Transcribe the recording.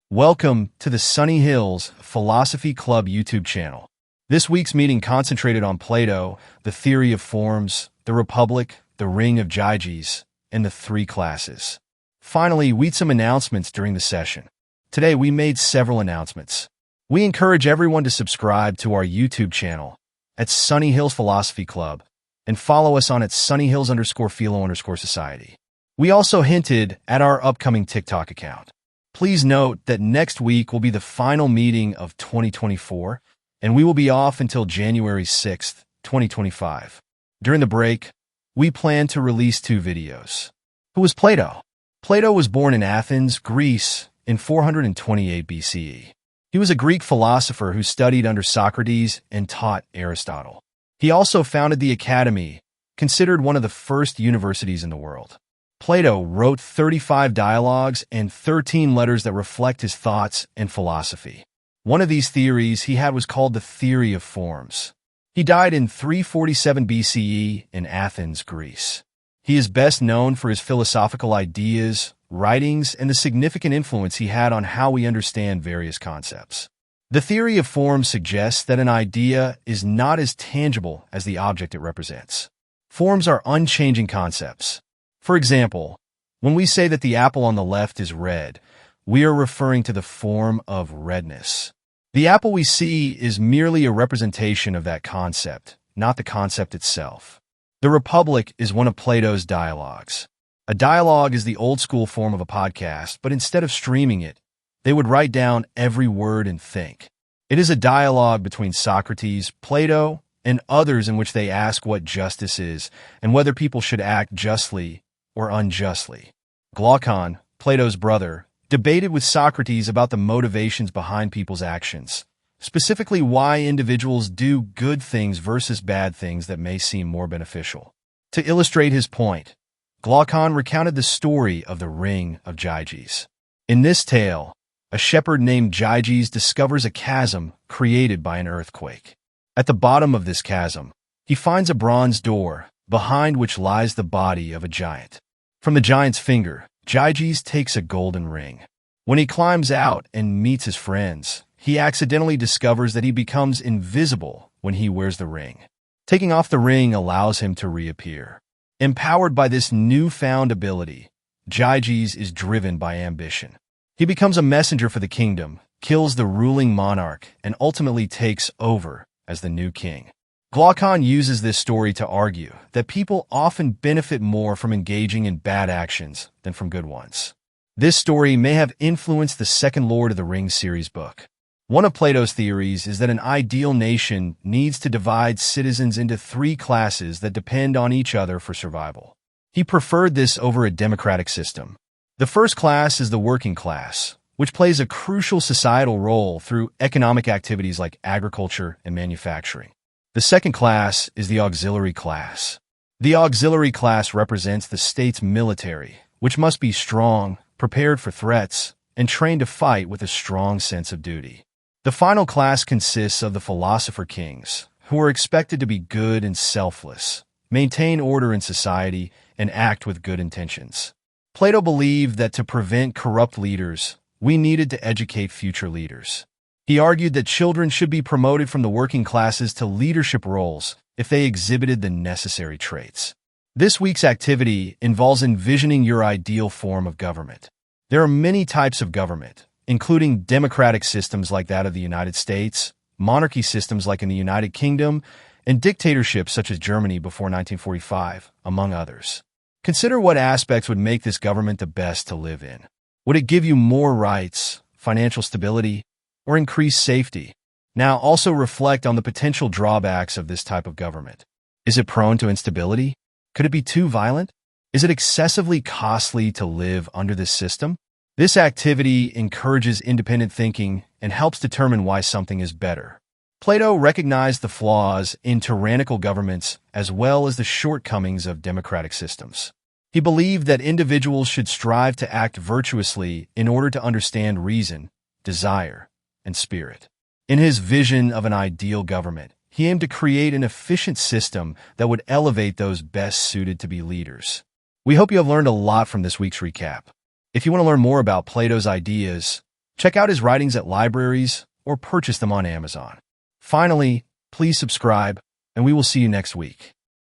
Welcome to the Sunny Hills Philosophy Club YouTube channel. This week's meeting concentrated on Plato, the theory of forms, the Republic, the ring of Gyges, and the three classes. Finally, we had some announcements during the session. Today, we made several announcements. We encourage everyone to subscribe to our YouTube channel at Sunny Hills Philosophy Club and follow us on at sunnyhills_philo_society. We also hinted at our upcoming TikTok account. Please note that next week will be the final meeting of 2024, and we will be off until January 6th, 2025. During the break, we plan to release 2 videos. Who was Plato? Plato was born in Athens, Greece, in 428 BCE. He was a Greek philosopher who studied under Socrates and taught Aristotle. He also founded the Academy, considered one of the first universities in the world. Plato wrote 35 dialogues and 13 letters that reflect his thoughts and philosophy. One of these theories he had was called the theory of forms. He died in 347 BCE in Athens, Greece. He is best known for his philosophical ideas, writings, and the significant influence he had on how we understand various concepts. The theory of forms suggests that an idea is not as tangible as the object it represents. Forms are unchanging concepts. For example, when we say that the apple on the left is red, we are referring to the form of redness. The apple we see is merely a representation of that concept, not the concept itself. The Republic is one of Plato's dialogues. A dialogue is the old-school form of a podcast, but instead of streaming it, they would write down every word and think. It is a dialogue between Socrates, Plato, and others in which they ask what justice is and whether people should act justly or unjustly. Glaucon, Plato's brother, debated with Socrates about the motivations behind people's actions, specifically why individuals do good things versus bad things that may seem more beneficial. To illustrate his point, Glaucon recounted the story of the ring of Gyges. In this tale, a shepherd named Gyges discovers a chasm created by an earthquake. At the bottom of this chasm, he finds a bronze door, behind which lies the body of a giant. From the giant's finger, Gyges takes a golden ring. When he climbs out and meets his friends, he accidentally discovers that he becomes invisible when he wears the ring. Taking off the ring allows him to reappear. Empowered by this newfound ability, Gyges is driven by ambition. He becomes a messenger for the kingdom, kills the ruling monarch, and ultimately takes over as the new king. Glaucon uses this story to argue that people often benefit more from engaging in bad actions than from good ones. This story may have influenced the second Lord of the Rings series book. One of Plato's theories is that an ideal nation needs to divide citizens into 3 classes that depend on each other for survival. He preferred this over a democratic system. The first class is the working class, which plays a crucial societal role through economic activities like agriculture and manufacturing. The second class is the auxiliary class. The auxiliary class represents the state's military, which must be strong, prepared for threats, and trained to fight with a strong sense of duty. The final class consists of the philosopher kings, who are expected to be good and selfless, maintain order in society, and act with good intentions. Plato believed that to prevent corrupt leaders, we needed to educate future leaders. He argued that children should be promoted from the working classes to leadership roles if they exhibited the necessary traits. This week's activity involves envisioning your ideal form of government. There are many types of government, including democratic systems like that of the United States, monarchy systems like in the United Kingdom, and dictatorships such as Germany before 1945, among others. Consider what aspects would make this government the best to live in. Would it give you more rights, financial stability, or increased safety? Now also reflect on the potential drawbacks of this type of government. Is it prone to instability? Could it be too violent? Is it excessively costly to live under this system? This activity encourages independent thinking and helps determine why something is better. Plato recognized the flaws in tyrannical governments as well as the shortcomings of democratic systems. He believed that individuals should strive to act virtuously in order to understand reason, desire, and spirit. In his vision of an ideal government, he aimed to create an efficient system that would elevate those best suited to be leaders. We hope you have learned a lot from this week's recap. If you want to learn more about Plato's ideas, Check out his writings at libraries or purchase them on Amazon. Finally, please subscribe, and we will see you next week.